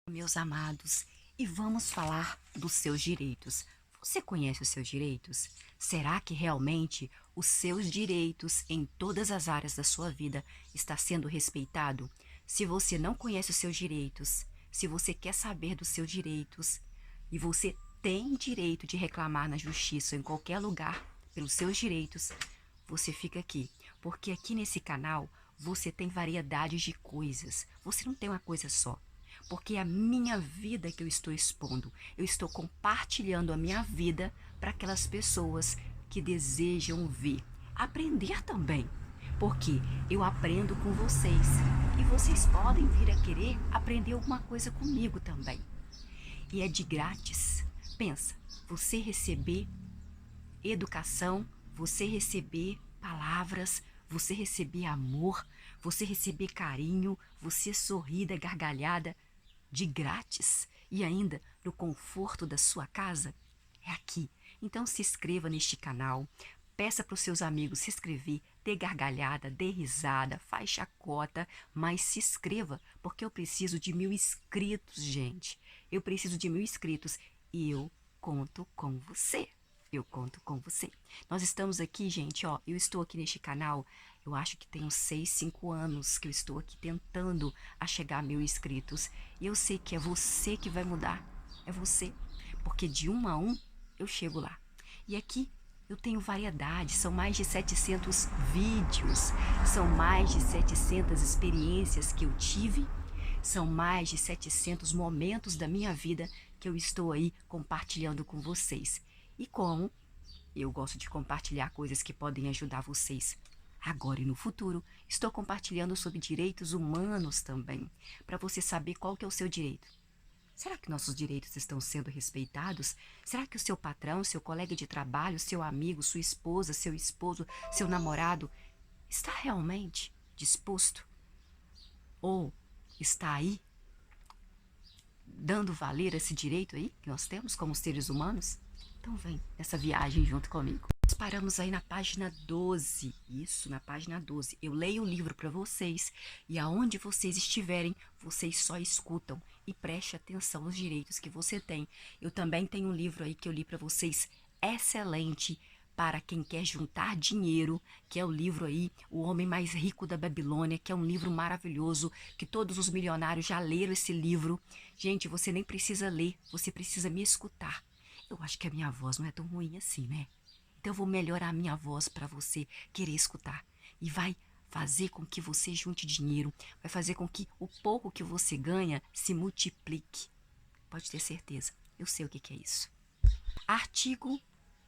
Meus amados, e vamos falar dos seus direitos. Você conhece os seus direitos? Será que realmente os seus direitos em todas as áreas da sua vida está sendo respeitado? Se você não conhece os seus direitos, se você quer saber dos seus direitos e você tem direito de reclamar na justiça ou em qualquer lugar pelos seus direitos, você fica aqui, porque aqui nesse canal você tem variedades de coisas. Você não tem uma coisa só. Porque é a minha vida que eu estou expondo. Eu estou compartilhando a minha vida para aquelas pessoas que desejam ver. Aprender também. Porque eu aprendo com vocês. E vocês podem vir a querer aprender alguma coisa comigo também. E é de grátis. Pensa, você receber educação, você receber palavras, você receber amor, você receber carinho, você sorrir da gargalhada de grátis e ainda no conforto da sua casa? É aqui. Então se inscreva neste canal, peça para os seus amigos se inscrever, dê gargalhada, dê risada, faz chacota, mas se inscreva, porque eu preciso de 1.000 inscritos, gente. Eu preciso de 1.000 inscritos e eu conto com você. Eu conto com você. Nós estamos aqui, gente, ó, eu estou aqui neste canal, eu acho que tem uns 6, 5 anos que eu estou aqui tentando a chegar a 1.000 inscritos. E eu sei que é você que vai mudar. É você. Porque de um a um eu chego lá. E aqui eu tenho variedade, são mais de 700 vídeos, são mais de 700 experiências que eu tive, são mais de 700 momentos da minha vida que eu estou aí compartilhando com vocês. E como eu gosto de compartilhar coisas que podem ajudar vocês agora e no futuro, estou compartilhando sobre direitos humanos também, para você saber qual que é o seu direito. Será que nossos direitos estão sendo respeitados? Será que o seu patrão, seu colega de trabalho, seu amigo, sua esposa, seu esposo, seu namorado está realmente disposto? Ou está aí dando valer esse direito aí que nós temos como seres humanos? Então vem nessa viagem junto comigo. Nós paramos aí na página 12. Isso, na página 12. Eu leio o livro para vocês e aonde vocês estiverem, vocês só escutam e preste atenção nos direitos que você tem. Eu também tenho um livro aí que eu li para vocês, excelente, para quem quer juntar dinheiro, que é o livro aí, O Homem Mais Rico da Babilônia, que é um livro maravilhoso, que todos os milionários já leram esse livro. Gente, você nem precisa ler, você precisa me escutar. Eu acho que a minha voz não é tão ruim assim, né? Então eu vou melhorar a minha voz para você querer escutar. E vai fazer com que você junte dinheiro, vai fazer com que o pouco que você ganha se multiplique. Pode ter certeza, eu sei o que é isso. Artigo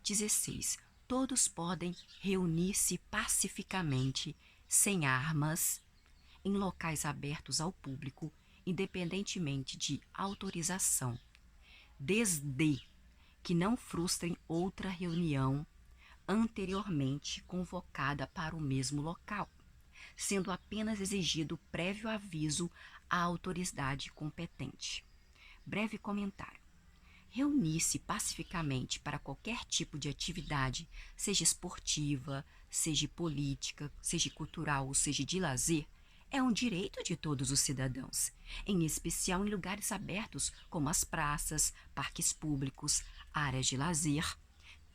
16. Todos podem reunir-se pacificamente, sem armas, em locais abertos ao público, independentemente de autorização, desde que não frustrem outra reunião anteriormente convocada para o mesmo local, sendo apenas exigido prévio aviso à autoridade competente. Breve comentário. Reunir-se pacificamente para qualquer tipo de atividade, seja esportiva, seja política, seja cultural ou seja de lazer, é um direito de todos os cidadãos, em especial em lugares abertos como as praças, parques públicos, áreas de lazer,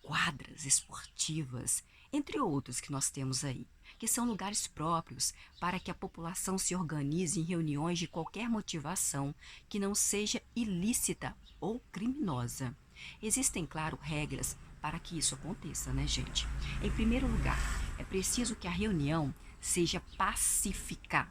quadras esportivas, entre outros que nós temos aí, que são lugares próprios para que a população se organize em reuniões de qualquer motivação que não seja ilícita ou criminosa. Existem, claro, regras para que isso aconteça, né, gente? Em primeiro lugar, é preciso que a reunião seja pacífica,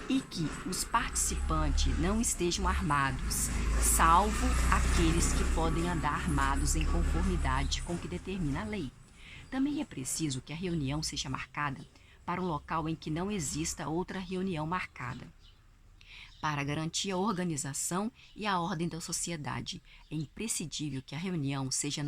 e que os participantes não estejam armados, salvo aqueles que podem andar armados em conformidade com o que determina a lei. Também é preciso que a reunião seja marcada para um local em que não exista outra reunião marcada. Para garantir a organização e a ordem da sociedade, é imprescindível que a reunião seja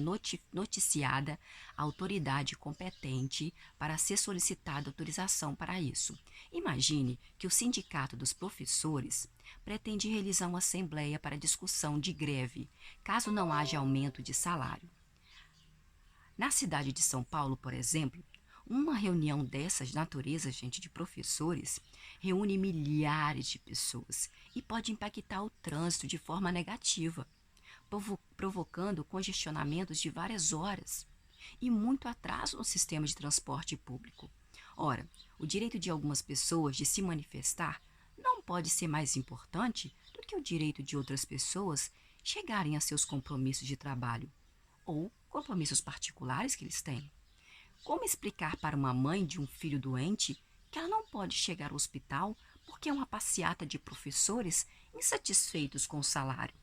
noticiada à autoridade competente para ser solicitada autorização para isso. Imagine que o Sindicato dos Professores pretende realizar uma assembleia para discussão de greve, caso não haja aumento de salário. Na cidade de São Paulo, por exemplo, Uma reunião dessas naturezas, gente, de professores, reúne milhares de pessoas e pode impactar o trânsito de forma negativa, provocando congestionamentos de várias horas e muito atraso no sistema de transporte público. Ora, o direito de algumas pessoas de se manifestar não pode ser mais importante do que o direito de outras pessoas chegarem a seus compromissos de trabalho ou compromissos particulares que eles têm. Como explicar para uma mãe de um filho doente que ela não pode chegar ao hospital porque é uma passeata de professores insatisfeitos com o salário?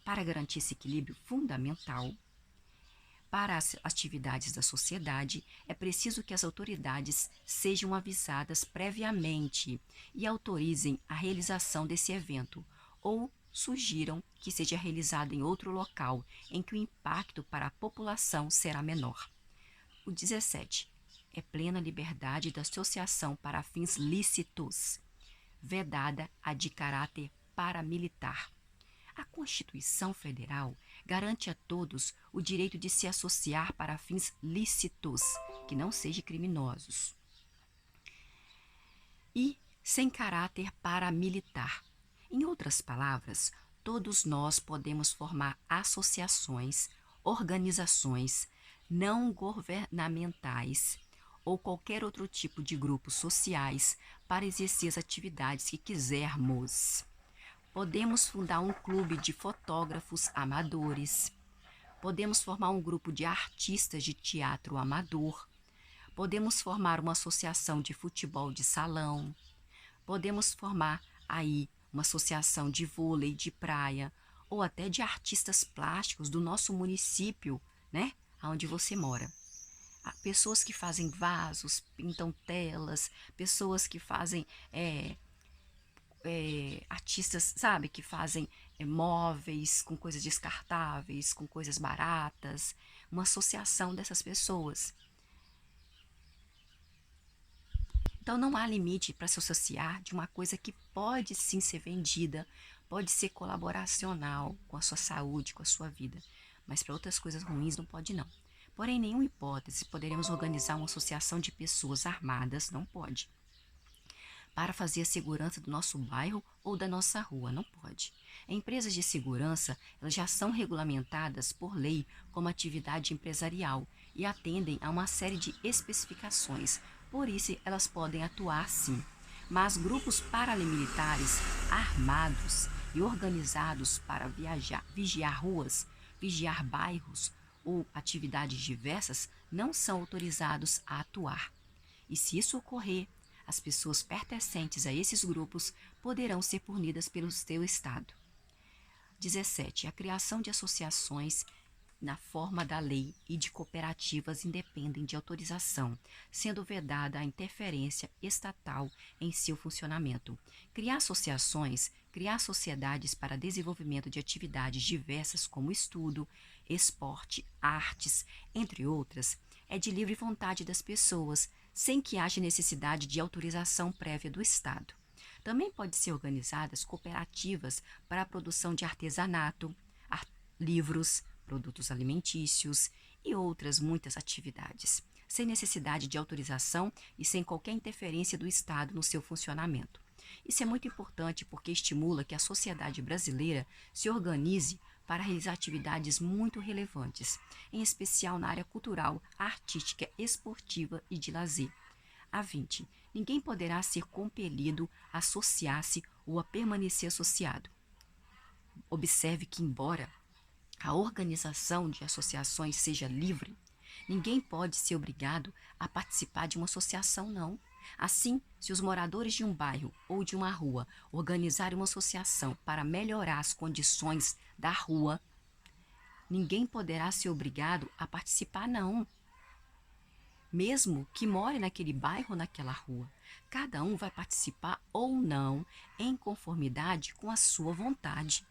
Para garantir esse equilíbrio fundamental, para as atividades da sociedade, é preciso que as autoridades sejam avisadas previamente e autorizem a realização desse evento, ou sugiram que seja realizado em outro local em que o impacto para a população será menor. O 17. É plena liberdade da associação para fins lícitos, vedada a de caráter paramilitar. A Constituição Federal garante a todos o direito de se associar para fins lícitos, que não sejam criminosos, e sem caráter paramilitar. Em outras palavras, todos nós podemos formar associações, organizações não governamentais ou qualquer outro tipo de grupos sociais para exercer as atividades que quisermos. Podemos fundar um clube de fotógrafos amadores. Podemos formar um grupo de artistas de teatro amador. Podemos formar uma associação de futebol de salão. Podemos formar aí uma associação de vôlei de praia ou até de artistas plásticos do nosso município, né? Onde você mora. Há pessoas que fazem vasos, pintam telas, pessoas que fazem artistas, sabe, que fazem móveis com coisas descartáveis, com coisas baratas, uma associação dessas pessoas. Então não há limite para se associar de uma coisa que pode sim ser vendida, pode ser colaboracional com a sua saúde, com a sua vida, mas para outras coisas ruins não pode não. Porém, em nenhuma hipótese poderemos organizar uma associação de pessoas armadas, não pode, para fazer a segurança do nosso bairro ou da nossa rua, não pode. Empresas de segurança, elas já são regulamentadas por lei como atividade empresarial e atendem a uma série de especificações, por isso elas podem atuar sim. Mas grupos paramilitares armados e organizados para vigiar ruas, vigiar bairros ou atividades diversas não são autorizados a atuar. E se isso ocorrer, as pessoas pertencentes a esses grupos poderão ser punidas pelo seu Estado. 17. A criação de associações na forma da lei e de cooperativas independem de autorização, sendo vedada a interferência estatal em seu funcionamento. Criar associações, criar sociedades para desenvolvimento de atividades diversas como estudo, esporte, artes, entre outras, é de livre vontade das pessoas, sem que haja necessidade de autorização prévia do Estado. Também podem ser organizadas cooperativas para a produção de artesanato, livros, produtos alimentícios e outras muitas atividades, sem necessidade de autorização e sem qualquer interferência do Estado no seu funcionamento. Isso é muito importante porque estimula que a sociedade brasileira se organize para realizar atividades muito relevantes, em especial na área cultural, artística, esportiva e de lazer. A 20. Ninguém poderá ser compelido a associar-se ou a permanecer associado. Observe que, embora a organização de associações seja livre, ninguém pode ser obrigado a participar de uma associação, não. Assim, se os moradores de um bairro ou de uma rua organizarem uma associação para melhorar as condições da rua, ninguém poderá ser obrigado a participar, não. Mesmo que more naquele bairro ou naquela rua, cada um vai participar ou não em conformidade com a sua vontade,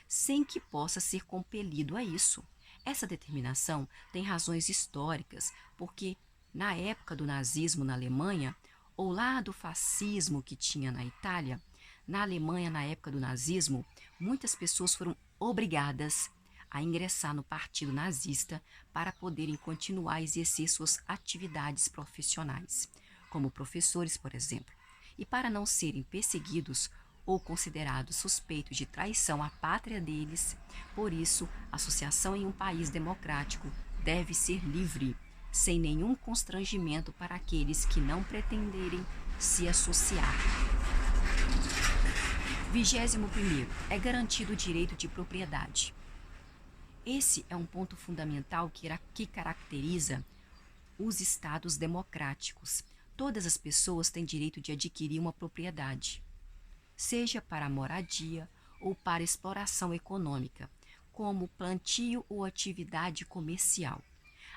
sem que possa ser compelido a isso. Essa determinação tem razões históricas, porque na época do nazismo na Alemanha, ou lá do fascismo que tinha na Itália, na Alemanha, na época do nazismo, muitas pessoas foram obrigadas a ingressar no partido nazista para poderem continuar a exercer suas atividades profissionais, como professores, por exemplo, e para não serem perseguidos ou considerados suspeitos de traição à pátria deles. Por isso, a associação em um país democrático deve ser livre, sem nenhum constrangimento para aqueles que não pretenderem se associar. 21º. É garantido o direito de propriedade. Esse é um ponto fundamental que caracteriza os estados democráticos. Todas as pessoas têm direito de adquirir uma propriedade, seja para moradia ou para exploração econômica, como plantio ou atividade comercial.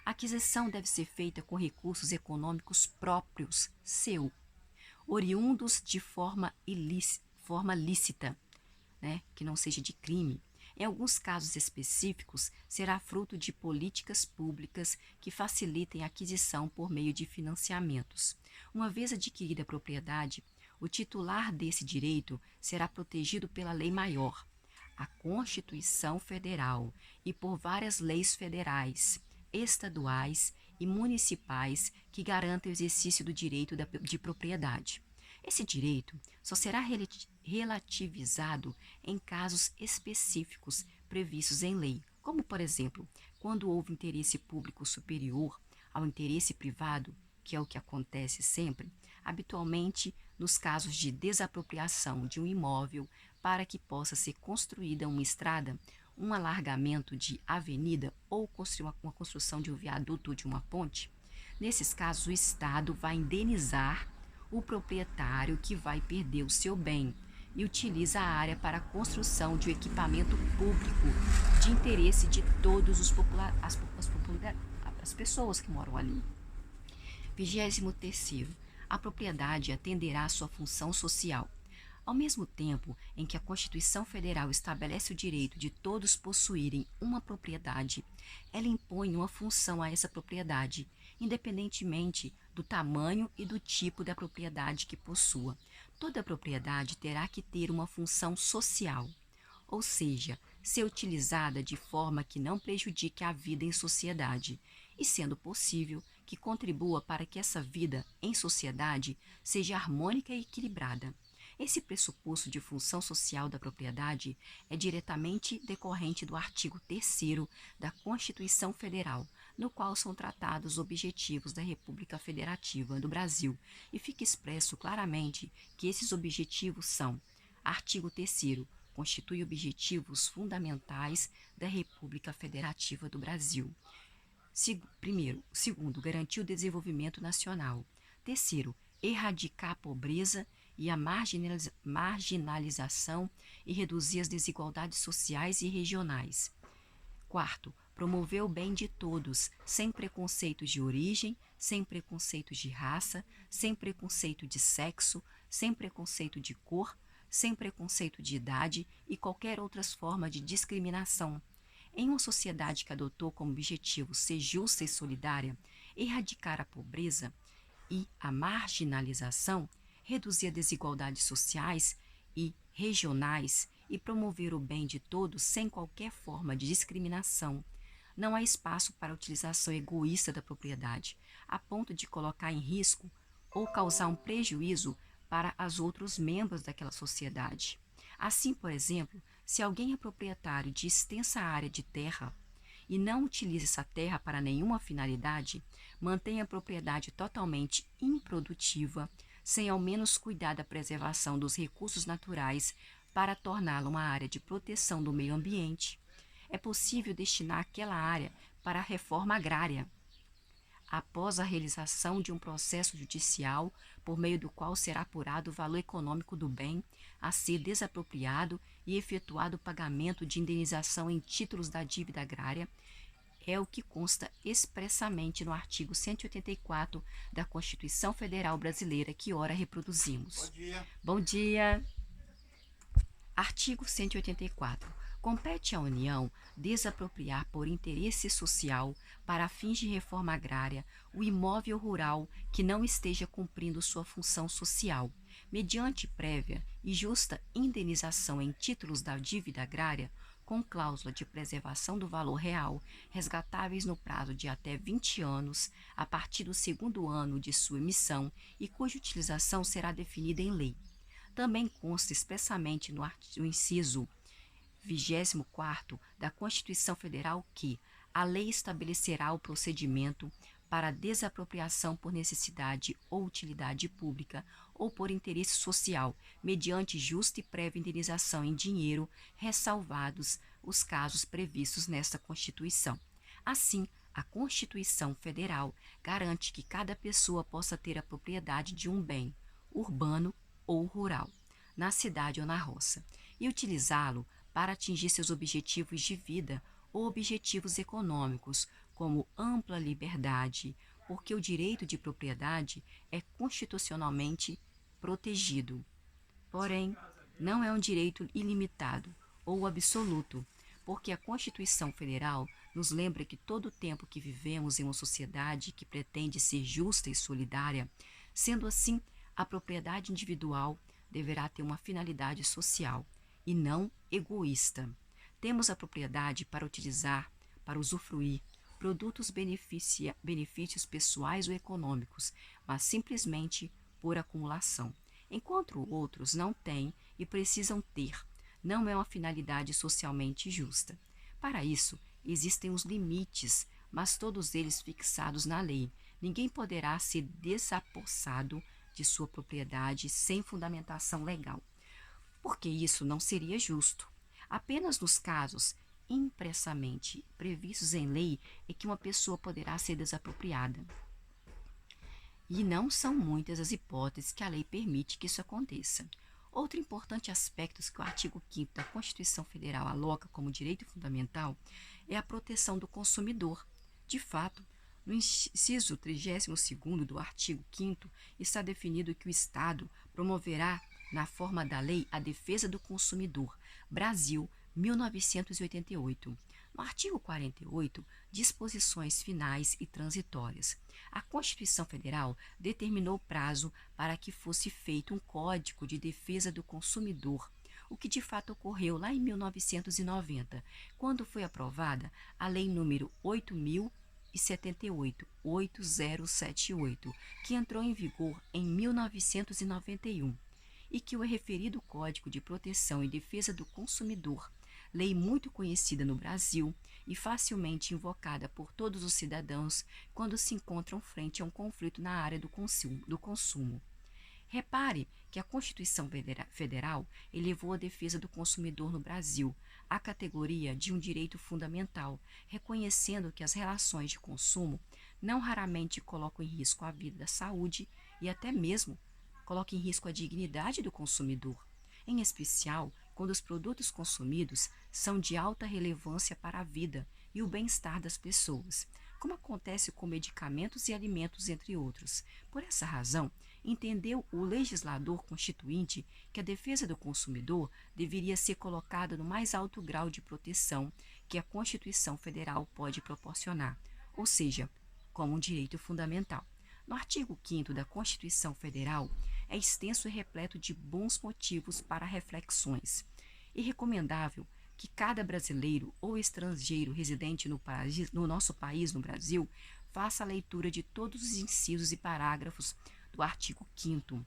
A aquisição deve ser feita com recursos econômicos próprios, oriundos de forma lícita, que não seja de crime. Em alguns casos específicos, será fruto de políticas públicas que facilitem a aquisição por meio de financiamentos. Uma vez adquirida a propriedade, o titular desse direito será protegido pela lei maior, a Constituição Federal, e por várias leis federais, estaduais e municipais que garantem o exercício do direito de propriedade. Esse direito só será relativizado em casos específicos previstos em lei, como, por exemplo, quando houve interesse público superior ao interesse privado, que é o que acontece sempre, habitualmente nos casos de desapropriação de um imóvel para que possa ser construída uma estrada, um alargamento de avenida ou uma construção de um viaduto ou de uma ponte. Nesses casos, o Estado vai indenizar o proprietário que vai perder o seu bem e utiliza a área para a construção de um equipamento público de interesse de todas as pessoas que moram ali. 23º. A propriedade atenderá à sua função social. Ao mesmo tempo em que a Constituição Federal estabelece o direito de todos possuírem uma propriedade, ela impõe uma função a essa propriedade, independentemente do tamanho e do tipo da propriedade que possua. Toda propriedade terá que ter uma função social, ou seja, ser utilizada de forma que não prejudique a vida em sociedade, e, sendo possível, que contribua para que essa vida em sociedade seja harmônica e equilibrada. Esse pressuposto de função social da propriedade é diretamente decorrente do artigo 3º da Constituição Federal, no qual são tratados os objetivos da República Federativa do Brasil, e fica expresso claramente que esses objetivos são: artigo 3º, constitui objetivos fundamentais da República Federativa do Brasil. Segundo, garantir o desenvolvimento nacional. Terceiro, erradicar a pobreza e a marginalização e reduzir as desigualdades sociais e regionais. Quarto, promover o bem de todos, sem preconceitos de origem, sem preconceitos de raça, sem preconceito de sexo, sem preconceito de cor, sem preconceito de idade e qualquer outra forma de discriminação. Em uma sociedade que adotou como objetivo ser justa e solidária, erradicar a pobreza e a marginalização, reduzir as desigualdades sociais e regionais e promover o bem de todos sem qualquer forma de discriminação. Não há espaço para a utilização egoísta da propriedade, a ponto de colocar em risco ou causar um prejuízo para os outros membros daquela sociedade. Assim, por exemplo, se alguém é proprietário de extensa área de terra e não utiliza essa terra para nenhuma finalidade, mantém a propriedade totalmente improdutiva, sem ao menos cuidar da preservação dos recursos naturais para torná-la uma área de proteção do meio ambiente, é possível destinar aquela área para a reforma agrária, após a realização de um processo judicial por meio do qual será apurado o valor econômico do bem a ser desapropriado e efetuado o pagamento de indenização em títulos da dívida agrária, é o que consta expressamente no artigo 184 da Constituição Federal Brasileira, que ora reproduzimos. Bom dia. Bom dia. Artigo 184. Compete à União desapropriar por interesse social, para fins de reforma agrária, o imóvel rural que não esteja cumprindo sua função social, mediante prévia e justa indenização em títulos da dívida agrária, com cláusula de preservação do valor real, resgatáveis no prazo de até 20 anos, a partir do segundo ano de sua emissão e cuja utilização será definida em lei. Também consta expressamente no inciso 24º da Constituição Federal que a lei estabelecerá o procedimento para desapropriação por necessidade ou utilidade pública ou por interesse social, mediante justa e prévia indenização em dinheiro, ressalvados os casos previstos nesta Constituição. Assim, a Constituição Federal garante que cada pessoa possa ter a propriedade de um bem, urbano ou rural, na cidade ou na roça, e utilizá-lo para atingir seus objetivos de vida ou objetivos econômicos, como ampla liberdade, porque o direito de propriedade é constitucionalmente protegido. Porém, não é um direito ilimitado ou absoluto, porque a Constituição Federal nos lembra que todo o tempo que vivemos em uma sociedade que pretende ser justa e solidária, sendo assim, a propriedade individual deverá ter uma finalidade social e não egoísta. Temos a propriedade para utilizar, para usufruir, produtos benefícios pessoais ou econômicos, mas simplesmente por acumulação, enquanto outros não têm e precisam ter. Não é uma finalidade socialmente justa. Para isso, existem os limites, mas todos eles fixados na lei. Ninguém poderá ser desapossado de sua propriedade sem fundamentação legal, porque isso não seria justo. Apenas nos casos impressamente previstos em lei é que uma pessoa poderá ser desapropriada. E não são muitas as hipóteses que a lei permite que isso aconteça. Outro importante aspecto que o artigo 5º da Constituição Federal aloca como direito fundamental é a proteção do consumidor. De fato, no inciso 32º do artigo 5º está definido que o Estado promoverá, na forma da lei, a defesa do consumidor. Brasil, 1988. No artigo 48, disposições finais e transitórias. A Constituição Federal determinou prazo para que fosse feito um Código de Defesa do Consumidor, o que de fato ocorreu lá em 1990, quando foi aprovada a Lei número 8078, que entrou em vigor em 1991, e que o referido Código de Proteção e Defesa do Consumidor, lei muito conhecida no Brasil e facilmente invocada por todos os cidadãos quando se encontram frente a um conflito na área do consumo. Repare que a Constituição Federal elevou a defesa do consumidor no Brasil à categoria de um direito fundamental, reconhecendo que as relações de consumo não raramente colocam em risco a vida, a saúde e até mesmo colocam em risco a dignidade do consumidor, em especial quando os produtos consumidos são de alta relevância para a vida e o bem-estar das pessoas, como acontece com medicamentos e alimentos, entre outros. Por essa razão, entendeu o legislador constituinte que a defesa do consumidor deveria ser colocada no mais alto grau de proteção que a Constituição Federal pode proporcionar, ou seja, como um direito fundamental. No artigo 5º da Constituição Federal, é extenso e repleto de bons motivos para reflexões, e recomendável que cada brasileiro ou estrangeiro residente no nosso país, no Brasil, faça a leitura de todos os incisos e parágrafos do artigo 5º,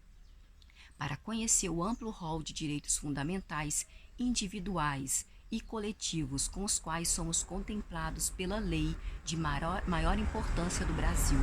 para conhecer o amplo rol de direitos fundamentais, individuais e coletivos com os quais somos contemplados pela lei de maior importância do Brasil.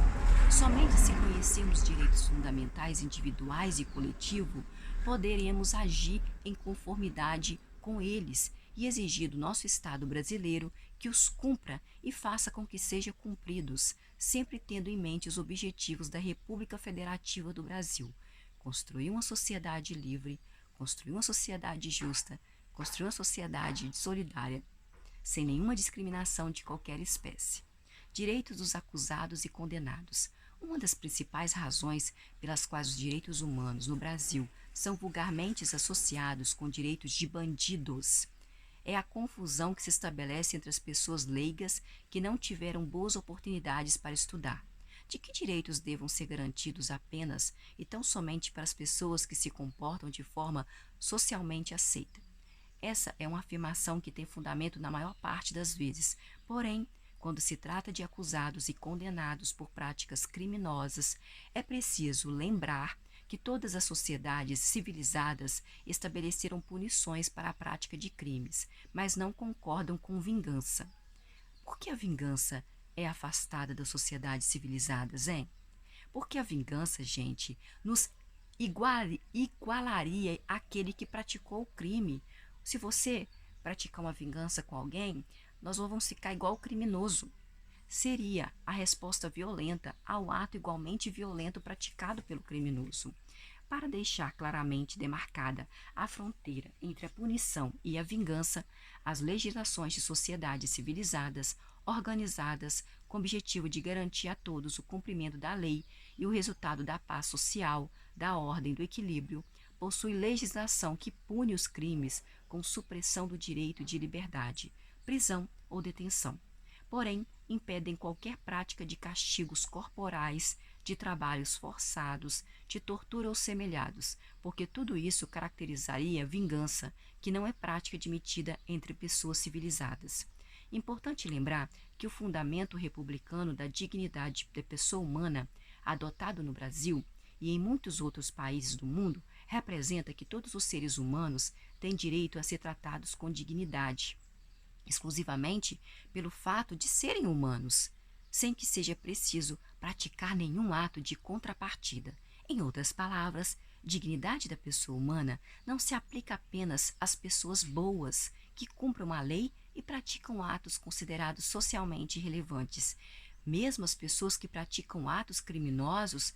Somente se conhecermos direitos fundamentais individuais e coletivo, poderemos agir em conformidade com eles e exigir do nosso Estado brasileiro que os cumpra e faça com que sejam cumpridos, sempre tendo em mente os objetivos da República Federativa do Brasil: construir uma sociedade livre, construir uma sociedade justa, construir uma sociedade solidária, sem nenhuma discriminação de qualquer espécie. Direitos dos acusados e condenados. Uma das principais razões pelas quais os direitos humanos no Brasil são vulgarmente associados com direitos de bandidos é a confusão que se estabelece entre as pessoas leigas que não tiveram boas oportunidades para estudar. De que direitos devam ser garantidos apenas e tão somente para as pessoas que se comportam de forma socialmente aceita? Essa é uma afirmação que tem fundamento na maior parte das vezes. Porém, quando se trata de acusados e condenados por práticas criminosas, é preciso lembrar que todas as sociedades civilizadas estabeleceram punições para a prática de crimes, mas não concordam com vingança. Por que a vingança é afastada das sociedades civilizadas, hein? Porque a vingança, gente, nos igualaria àquele que praticou o crime. Se você praticar uma vingança com alguém, nós vamos ficar igual o criminoso. Seria a resposta violenta ao ato igualmente violento praticado pelo criminoso. Para deixar claramente demarcada a fronteira entre a punição e a vingança, as legislações de sociedades civilizadas, organizadas com o objetivo de garantir a todos o cumprimento da lei e o resultado da paz social, da ordem, do equilíbrio, possuem legislação que pune os crimes com supressão do direito de liberdade, prisão ou detenção. Porém, impedem qualquer prática de castigos corporais, de trabalhos forçados, de tortura ou semelhados, porque tudo isso caracterizaria vingança, que não é prática admitida entre pessoas civilizadas. Importante lembrar que o fundamento republicano da dignidade da pessoa humana, adotado no Brasil e em muitos outros países do mundo, representa que todos os seres humanos têm direito a ser tratados com dignidade, exclusivamente pelo fato de serem humanos, sem que seja preciso praticar nenhum ato de contrapartida. Em outras palavras, dignidade da pessoa humana não se aplica apenas às pessoas boas que cumprem a lei e praticam atos considerados socialmente relevantes. Mesmo as pessoas que praticam atos criminosos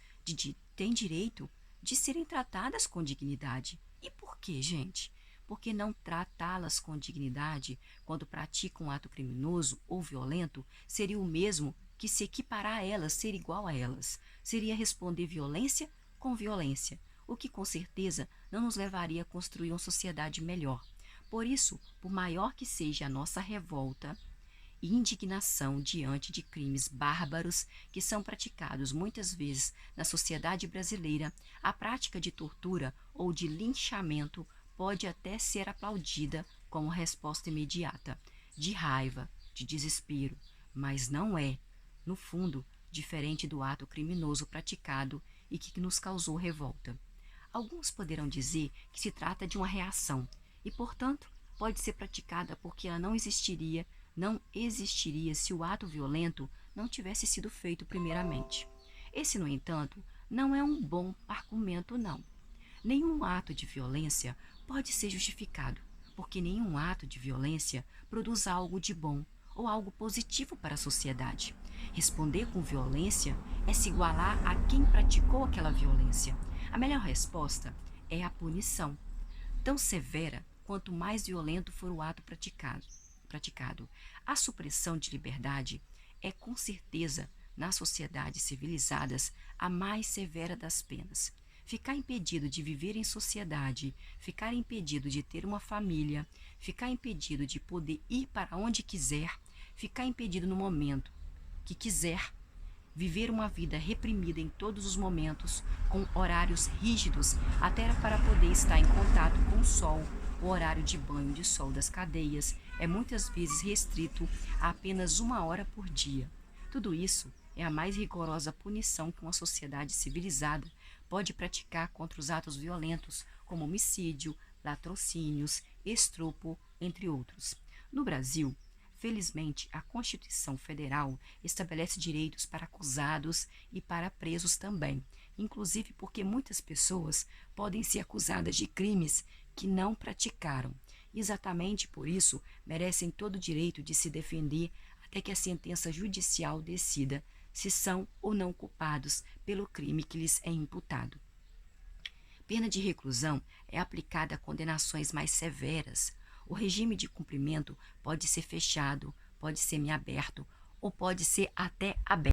têm direito de serem tratadas com dignidade. E por quê, gente? Porque não tratá-las com dignidade quando praticam um ato criminoso ou violento seria o mesmo que se equiparar a elas, ser igual a elas. Seria responder violência com violência, o que com certeza não nos levaria a construir uma sociedade melhor. Por isso, por maior que seja a nossa revolta e indignação diante de crimes bárbaros que são praticados muitas vezes na sociedade brasileira, a prática de tortura ou de linchamento pode até ser aplaudida como resposta imediata, de raiva, de desespero, mas não é, no fundo, diferente do ato criminoso praticado e que nos causou revolta. Alguns poderão dizer que se trata de uma reação e, portanto, pode ser praticada porque ela não existiria se o ato violento não tivesse sido feito primeiramente. Esse, no entanto, não é um bom argumento, não. Nenhum ato de violência pode ser justificado, porque nenhum ato de violência produz algo de bom ou algo positivo para a sociedade. Responder com violência é se igualar a quem praticou aquela violência. A melhor resposta é a punição, tão severa quanto mais violento for o ato praticado. A supressão de liberdade é, com certeza, nas sociedades civilizadas, a mais severa das penas. Ficar impedido de viver em sociedade, ficar impedido de ter uma família, ficar impedido de poder ir para onde quiser, ficar impedido no momento que quiser, viver uma vida reprimida em todos os momentos, com horários rígidos, até para poder estar em contato com o sol. O horário de banho de sol das cadeias é muitas vezes restrito a apenas 1 hora por dia. Tudo isso é a mais rigorosa punição que uma sociedade civilizada pode praticar contra os atos violentos, como homicídio, latrocínios, estupro, entre outros. No Brasil, felizmente, a Constituição Federal estabelece direitos para acusados e para presos também, inclusive porque muitas pessoas podem ser acusadas de crimes que não praticaram. Exatamente por isso, merecem todo o direito de se defender até que a sentença judicial decida se são ou não culpados pelo crime que lhes é imputado. Pena de reclusão é aplicada a condenações mais severas. O regime de cumprimento pode ser fechado, pode ser semiaberto ou pode ser até aberto.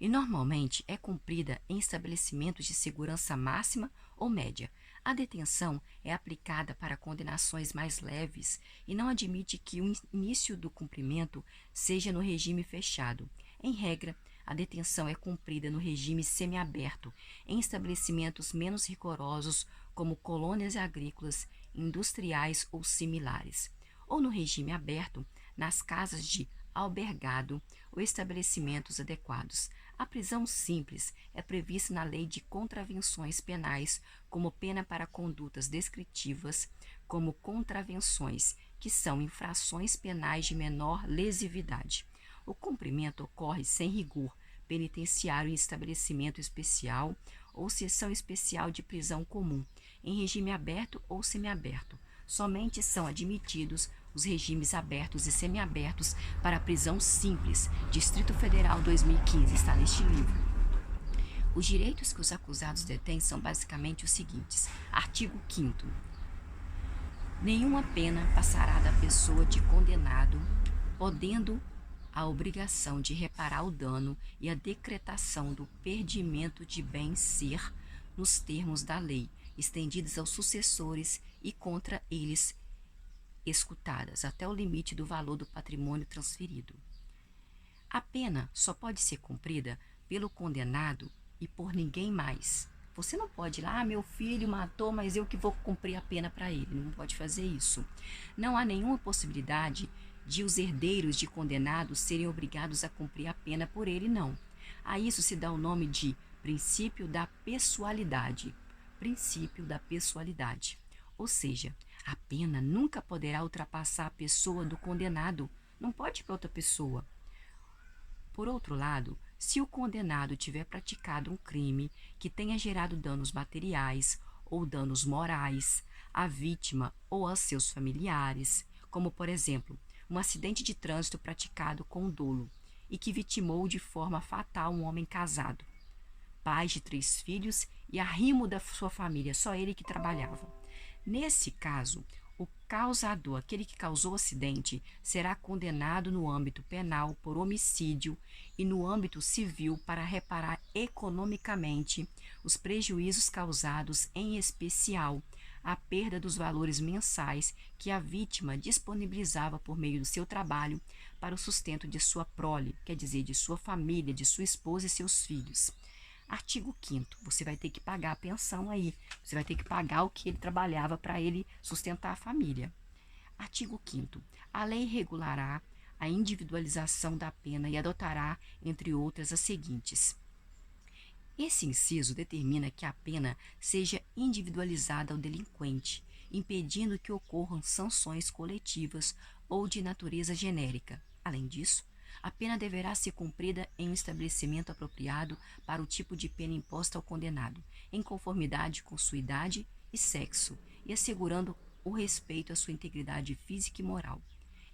E normalmente é cumprida em estabelecimentos de segurança máxima ou média. A detenção é aplicada para condenações mais leves e não admite que o início do cumprimento seja no regime fechado. Em regra, a detenção é cumprida no regime semiaberto, em estabelecimentos menos rigorosos, como colônias agrícolas, industriais ou similares, ou no regime aberto, nas casas de albergado ou estabelecimentos adequados. A prisão simples é prevista na Lei de Contravenções Penais como pena para condutas descritivas como contravenções, que são infrações penais de menor lesividade. O cumprimento ocorre sem rigor penitenciário em estabelecimento especial ou seção especial de prisão comum, em regime aberto ou semiaberto. Somente são admitidos os regimes abertos e semiabertos para a prisão simples. Distrito Federal 2015, está neste livro. Os direitos que os acusados detêm são basicamente os seguintes. Artigo 5º. Nenhuma pena passará da pessoa de condenado, podendo a obrigação de reparar o dano e a decretação do perdimento de bem ser, nos termos da lei, estendidas aos sucessores e contra eles escutadas, até o limite do valor do patrimônio transferido. A pena só pode ser cumprida pelo condenado e por ninguém mais. Você não pode ir lá, meu filho matou, mas eu que vou cumprir a pena para ele. Não pode fazer isso. Não há nenhuma possibilidade de os herdeiros de condenados serem obrigados a cumprir a pena por ele, não. A isso se dá o nome de princípio da pessoalidade. Princípio da pessoalidade. Ou seja, a pena nunca poderá ultrapassar a pessoa do condenado. Não pode ir para outra pessoa. Por outro lado, se o condenado tiver praticado um crime que tenha gerado danos materiais ou danos morais à vítima ou a seus familiares, como, por exemplo, um acidente de trânsito praticado com dolo e que vitimou de forma fatal um homem casado, pai de 3 filhos e arrimo da sua família, só ele que trabalhava. Nesse caso, o causador, aquele que causou o acidente, será condenado no âmbito penal por homicídio e no âmbito civil para reparar economicamente os prejuízos causados, em especial a perda dos valores mensais que a vítima disponibilizava por meio do seu trabalho para o sustento de sua prole, quer dizer, de sua família, de sua esposa e seus filhos. Artigo 5º, você vai ter que pagar a pensão aí, você vai ter que pagar o que ele trabalhava para ele sustentar a família. Artigo 5º, a lei regulará a individualização da pena e adotará, entre outras, as seguintes. Esse inciso determina que a pena seja individualizada ao delinquente, impedindo que ocorram sanções coletivas ou de natureza genérica. Além disso, a pena deverá ser cumprida em um estabelecimento apropriado para o tipo de pena imposta ao condenado, em conformidade com sua idade e sexo, e assegurando o respeito à sua integridade física e moral.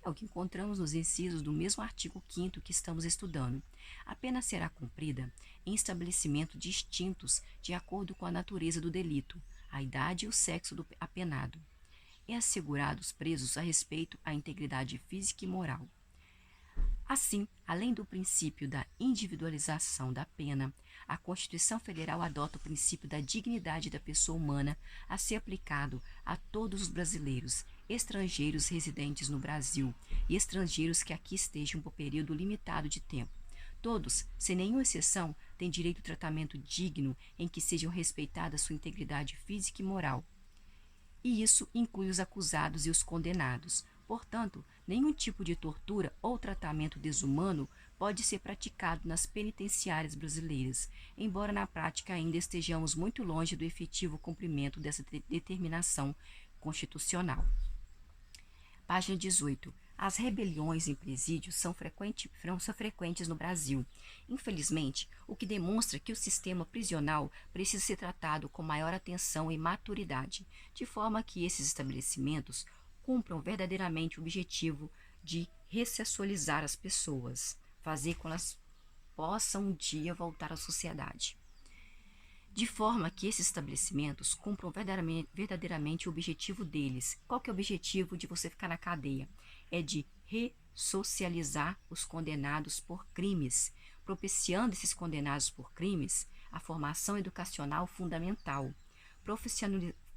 É o que encontramos nos incisos do mesmo artigo 5º que estamos estudando. A pena será cumprida em estabelecimentos distintos de acordo com a natureza do delito, a idade e o sexo do apenado. É assegurado aos presos a respeito à integridade física e moral. Assim, além do princípio da individualização da pena, a Constituição Federal adota o princípio da dignidade da pessoa humana a ser aplicado a todos os brasileiros, estrangeiros residentes no Brasil e estrangeiros que aqui estejam por período limitado de tempo. Todos, sem nenhuma exceção, têm direito ao tratamento digno em que sejam respeitadas sua integridade física e moral. E isso inclui os acusados e os condenados. Portanto, nenhum tipo de tortura ou tratamento desumano pode ser praticado nas penitenciárias brasileiras, embora na prática ainda estejamos muito longe do efetivo cumprimento dessa determinação constitucional. Página 18. As rebeliões em presídios são frequentes no Brasil. Infelizmente, o que demonstra que o sistema prisional precisa ser tratado com maior atenção e maturidade, de forma que esses estabelecimentos cumpram verdadeiramente o objetivo de ressexualizar as pessoas, fazer com que elas possam um dia voltar à sociedade. De forma que esses estabelecimentos cumpram verdadeiramente o objetivo deles. Qual que é o objetivo de você ficar na cadeia? É de ressocializar os condenados por crimes, propiciando esses condenados por crimes a formação educacional fundamental,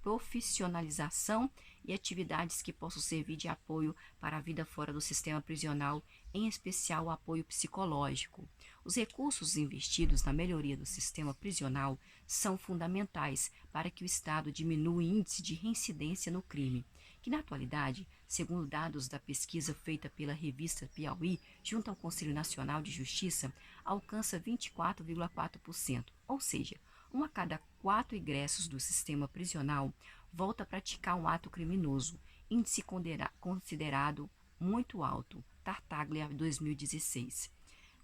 profissionalização e atividades que possam servir de apoio para a vida fora do sistema prisional, em especial o apoio psicológico. Os recursos investidos na melhoria do sistema prisional são fundamentais para que o Estado diminua o índice de reincidência no crime, que na atualidade, segundo dados da pesquisa feita pela revista Piauí, junto ao Conselho Nacional de Justiça, alcança 24,4%, ou seja, 1 a cada 4 egressos do sistema prisional volta a praticar um ato criminoso, índice considerado muito alto, Tartaglia 2016.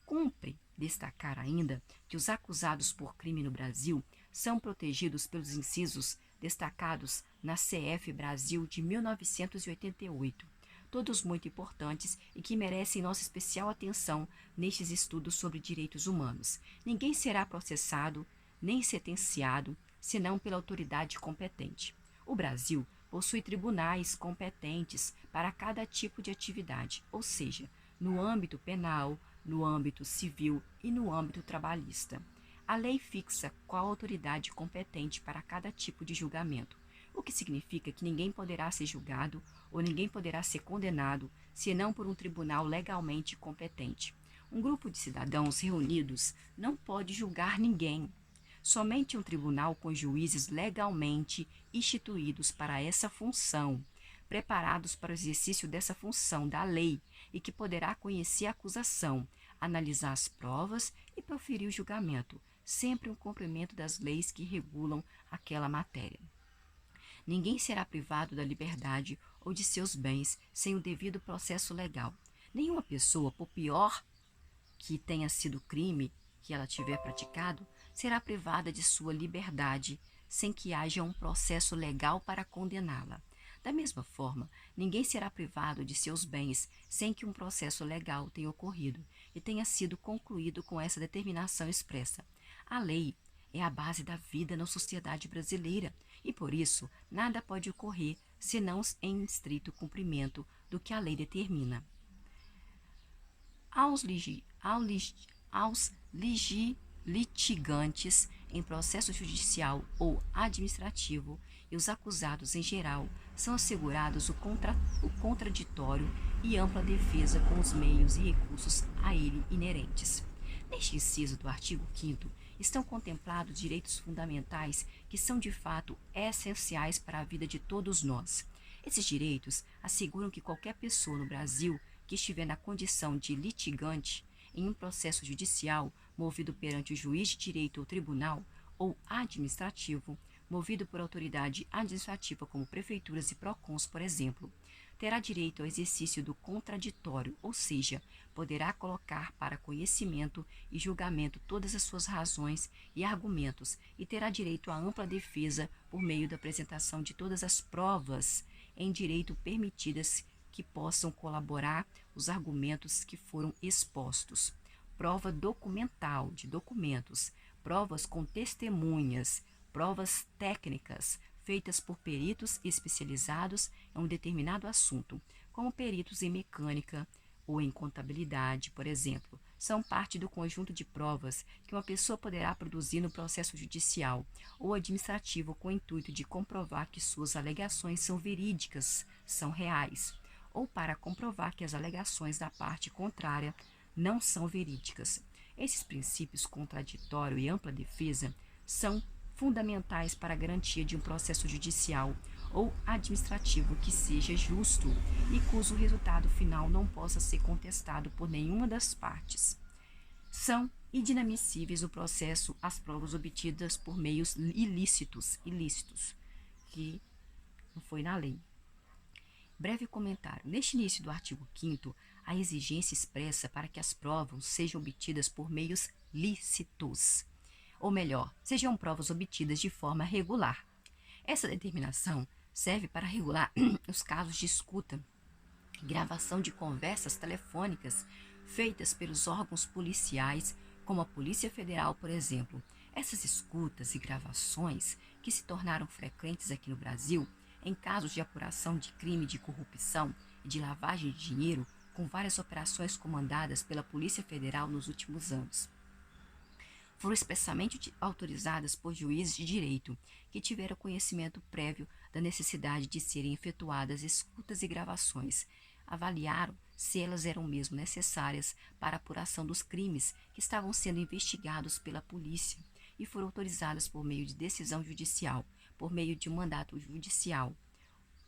Cumpre destacar ainda que os acusados por crime no Brasil são protegidos pelos incisos destacados na CF Brasil de 1988, todos muito importantes e que merecem nossa especial atenção nestes estudos sobre direitos humanos. Ninguém será processado nem sentenciado senão pela autoridade competente. O Brasil possui tribunais competentes para cada tipo de atividade, ou seja, no âmbito penal, no âmbito civil e no âmbito trabalhista. A lei fixa qual autoridade competente para cada tipo de julgamento, o que significa que ninguém poderá ser julgado ou ninguém poderá ser condenado senão por um tribunal legalmente competente. Um grupo de cidadãos reunidos não pode julgar ninguém. Somente um tribunal com juízes legalmente instituídos para essa função, preparados para o exercício dessa função da lei e que poderá conhecer a acusação, analisar as provas e proferir o julgamento, sempre um cumprimento das leis que regulam aquela matéria. Ninguém será privado da liberdade ou de seus bens sem o devido processo legal. Nenhuma pessoa, por pior que tenha sido o crime que ela tiver praticado, será privada de sua liberdade sem que haja um processo legal para condená-la. Da mesma forma, ninguém será privado de seus bens sem que um processo legal tenha ocorrido e tenha sido concluído com essa determinação expressa. A lei é a base da vida na sociedade brasileira e, por isso, nada pode ocorrer senão em estrito cumprimento do que a lei determina. Aos litigantes em processo judicial ou administrativo e os acusados em geral são assegurados o contraditório e ampla defesa com os meios e recursos a ele inerentes. Neste inciso do artigo 5º estão contemplados direitos fundamentais que são de fato essenciais para a vida de todos nós. Esses direitos asseguram que qualquer pessoa no Brasil que estiver na condição de litigante em um processo judicial movido perante o juiz de direito ou tribunal, ou administrativo, movido por autoridade administrativa como prefeituras e PROCONs, por exemplo, terá direito ao exercício do contraditório, ou seja, poderá colocar para conhecimento e julgamento todas as suas razões e argumentos e terá direito à ampla defesa por meio da apresentação de todas as provas em direito permitidas que possam colaborar os argumentos que foram expostos. Prova documental de documentos, provas com testemunhas, provas técnicas feitas por peritos especializados em um determinado assunto, como peritos em mecânica ou em contabilidade, por exemplo, são parte do conjunto de provas que uma pessoa poderá produzir no processo judicial ou administrativo com o intuito de comprovar que suas alegações são verídicas, são reais, ou para comprovar que as alegações da parte contrária não são verídicas. Esses princípios contraditório e ampla defesa são fundamentais para a garantia de um processo judicial ou administrativo que seja justo e cujo resultado final não possa ser contestado por nenhuma das partes. São inadmissíveis no processo as provas obtidas por meios ilícitos, que não foi na lei. Breve comentário. Neste início do artigo 5º, a exigência expressa para que as provas sejam obtidas por meios lícitos, ou melhor, sejam provas obtidas de forma regular. Essa determinação serve para regular os casos de escuta e gravação de conversas telefônicas feitas pelos órgãos policiais, como a Polícia Federal, por exemplo. Essas escutas e gravações, que se tornaram frequentes aqui no Brasil, em casos de apuração de crime de corrupção e de lavagem de dinheiro, com várias operações comandadas pela Polícia Federal nos últimos anos. Foram expressamente autorizadas por juízes de direito que tiveram conhecimento prévio da necessidade de serem efetuadas escutas e gravações. Avaliaram se elas eram mesmo necessárias para a apuração dos crimes que estavam sendo investigados pela polícia e foram autorizadas por meio de decisão judicial, por meio de um mandato judicial,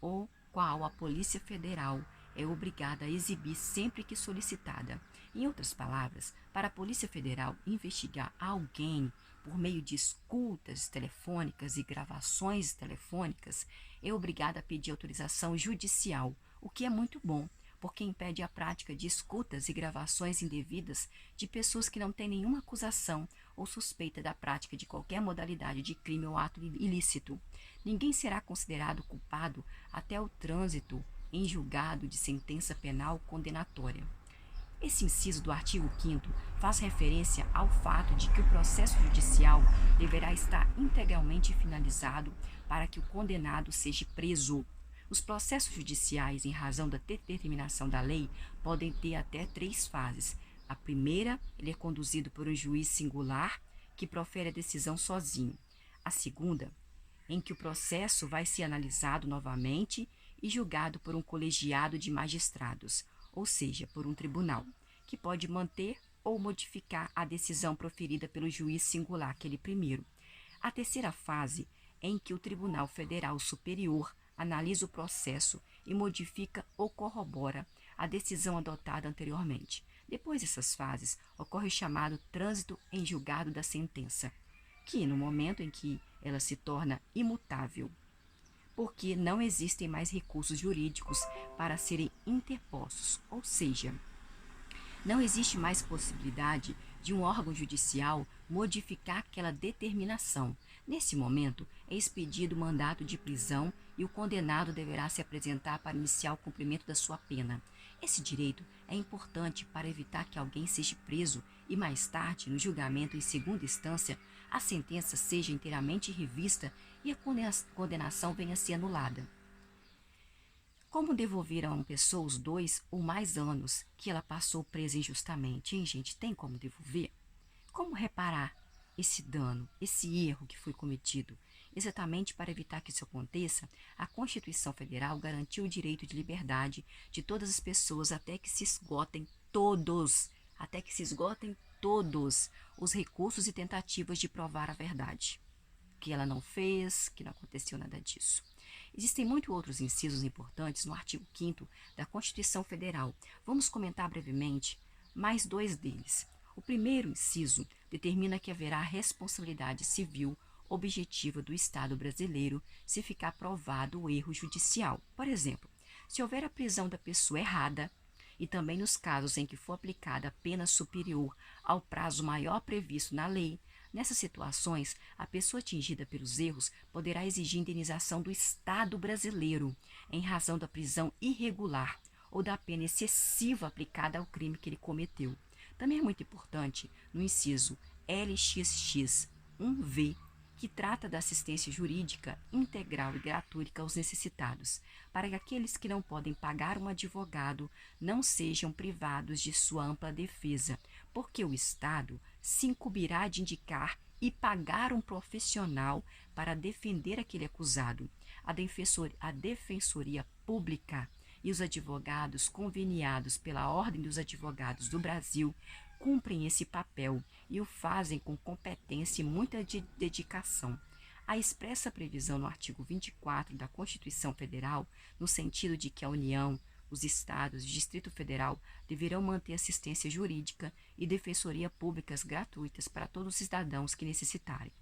o qual a Polícia Federal é obrigada a exibir sempre que solicitada. Em outras palavras, para a Polícia Federal investigar alguém por meio de escutas telefônicas e gravações telefônicas, é obrigada a pedir autorização judicial, o que é muito bom, porque impede a prática de escutas e gravações indevidas de pessoas que não têm nenhuma acusação ou suspeita da prática de qualquer modalidade de crime ou ato ilícito. Ninguém será considerado culpado até o trânsito em julgado de sentença penal condenatória. Esse inciso do artigo 5º faz referência ao fato de que o processo judicial deverá estar integralmente finalizado para que o condenado seja preso. Os processos judiciais, em razão da determinação da lei, podem ter até 3 fases. A primeira, ele é conduzido por um juiz singular que profere a decisão sozinho. A segunda, em que o processo vai ser analisado novamente e julgado por um colegiado de magistrados, ou seja, por um tribunal, que pode manter ou modificar a decisão proferida pelo juiz singular, aquele primeiro. A terceira fase é em que o Tribunal Federal Superior analisa o processo e modifica ou corrobora a decisão adotada anteriormente. Depois dessas fases, ocorre o chamado trânsito em julgado da sentença, que no momento em que ela se torna imutável, porque não existem mais recursos jurídicos para serem interpostos, ou seja, não existe mais possibilidade de um órgão judicial modificar aquela determinação. Nesse momento, é expedido mandato de prisão e o condenado deverá se apresentar para iniciar o cumprimento da sua pena. Esse direito é importante para evitar que alguém seja preso e mais tarde, no julgamento em segunda instância, a sentença seja inteiramente revista e a condenação venha a ser anulada. Como devolver a uma pessoa os 2 ou mais anos que ela passou presa injustamente? Hein, gente? Tem como devolver? Como reparar esse dano, esse erro que foi cometido? Exatamente para evitar que isso aconteça, a Constituição Federal garantiu o direito de liberdade de todas as pessoas até que se esgotem todos os recursos e tentativas de provar a verdade, que ela não fez, que não aconteceu nada disso. Existem muitos outros incisos importantes no artigo 5º da Constituição Federal. Vamos comentar brevemente mais 2 deles. O primeiro inciso determina que haverá responsabilidade civil objetiva do Estado brasileiro se ficar provado o erro judicial. Por exemplo, se houver a prisão da pessoa errada e também nos casos em que for aplicada a pena superior ao prazo maior previsto na lei, nessas situações, a pessoa atingida pelos erros poderá exigir indenização do Estado brasileiro em razão da prisão irregular ou da pena excessiva aplicada ao crime que ele cometeu. Também é muito importante no inciso LXX 1V, que trata da assistência jurídica integral e gratuita aos necessitados, para que aqueles que não podem pagar um advogado não sejam privados de sua ampla defesa, porque o Estado se incumbirá de indicar e pagar um profissional para defender aquele acusado. A Defensoria Pública e os advogados conveniados pela Ordem dos Advogados do Brasil cumprem esse papel e o fazem com competência e muita dedicação. Há expressa previsão no artigo 24 da Constituição Federal, no sentido de que a União, os Estados e o Distrito Federal deverão manter assistência jurídica e defensoria públicas gratuitas para todos os cidadãos que necessitarem.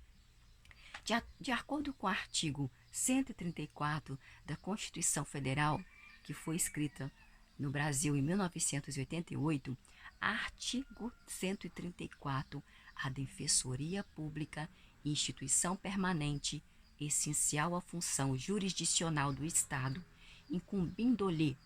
De acordo com o artigo 134 da Constituição Federal, que foi escrita no Brasil em 1988, artigo 134, a Defensoria Pública, instituição permanente, essencial à função jurisdicional do Estado, incumbindo-lhe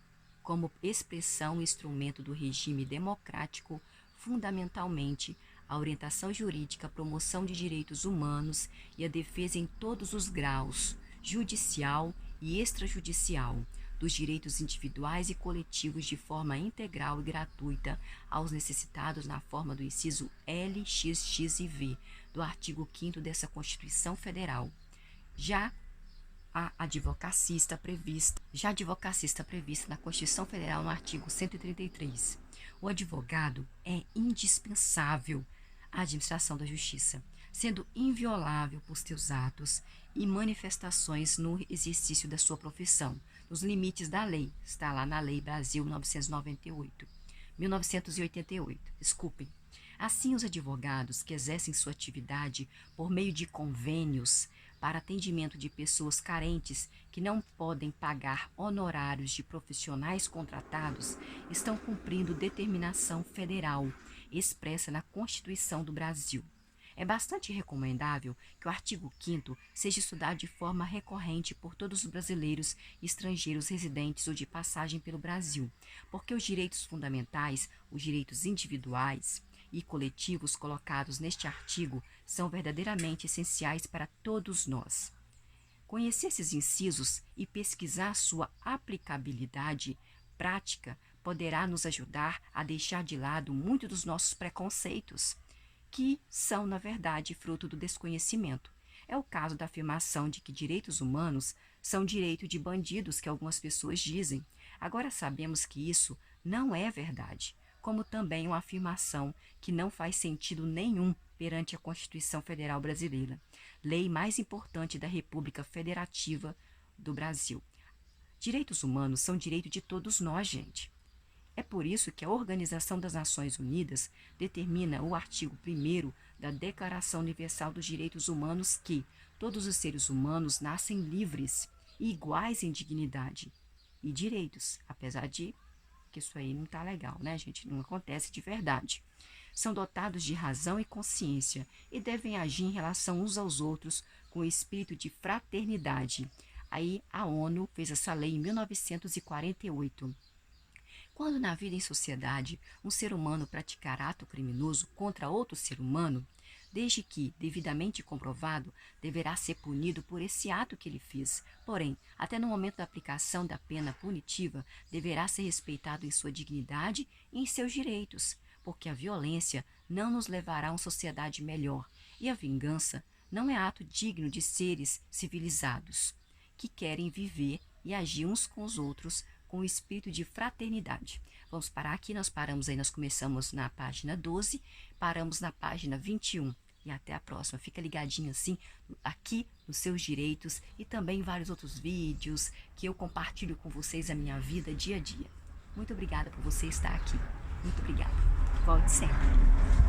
como expressão e instrumento do regime democrático, fundamentalmente, a orientação jurídica, a promoção de direitos humanos e a defesa em todos os graus, judicial e extrajudicial, dos direitos individuais e coletivos de forma integral e gratuita aos necessitados na forma do inciso LXX e V do artigo 5º dessa Constituição Federal. Já a advocacia está prevista. Já a advocacia está prevista na Constituição Federal no artigo 133. O advogado é indispensável à administração da justiça, sendo inviolável por seus atos e manifestações no exercício da sua profissão, nos limites da lei. Está lá na Lei Brasil 1988, desculpem. Assim, os advogados que exercem sua atividade por meio de convênios para atendimento de pessoas carentes que não podem pagar honorários de profissionais contratados estão cumprindo determinação federal expressa na Constituição do Brasil. É bastante recomendável que o artigo 5º seja estudado de forma recorrente por todos os brasileiros e estrangeiros residentes ou de passagem pelo Brasil, porque os direitos fundamentais, os direitos individuais e coletivos colocados neste artigo são verdadeiramente essenciais para todos nós. Conhecer esses incisos e pesquisar sua aplicabilidade prática poderá nos ajudar a deixar de lado muitos dos nossos preconceitos, que são, na verdade, fruto do desconhecimento. É o caso da afirmação de que direitos humanos são direito de bandidos, que algumas pessoas dizem. Agora sabemos que isso não é verdade, como também uma afirmação que não faz sentido nenhum perante a Constituição Federal Brasileira, lei mais importante da República Federativa do Brasil. Direitos humanos são direito de todos nós, gente. É por isso que a Organização das Nações Unidas determina o artigo 1º da Declaração Universal dos Direitos Humanos que todos os seres humanos nascem livres e iguais em dignidade e direitos, apesar de que isso aí não está legal, né, gente? Não acontece de verdade. São dotados de razão e consciência e devem agir em relação uns aos outros com espírito de fraternidade. Aí a ONU fez essa lei em 1948. Quando na vida em sociedade um ser humano praticar ato criminoso contra outro ser humano, desde que devidamente comprovado, deverá ser punido por esse ato que ele fez. Porém, até no momento da aplicação da pena punitiva, deverá ser respeitado em sua dignidade e em seus direitos, porque a violência não nos levará a uma sociedade melhor e a vingança não é ato digno de seres civilizados, que querem viver e agir uns com os outros com o espírito de fraternidade. Vamos parar aqui, nós começamos na página 12, paramos na página 21. E até a próxima. Fica ligadinho assim, aqui nos seus direitos e também vários outros vídeos que eu compartilho com vocês a minha vida dia a dia. Muito obrigada por você estar aqui. Muito obrigada. Volte sempre.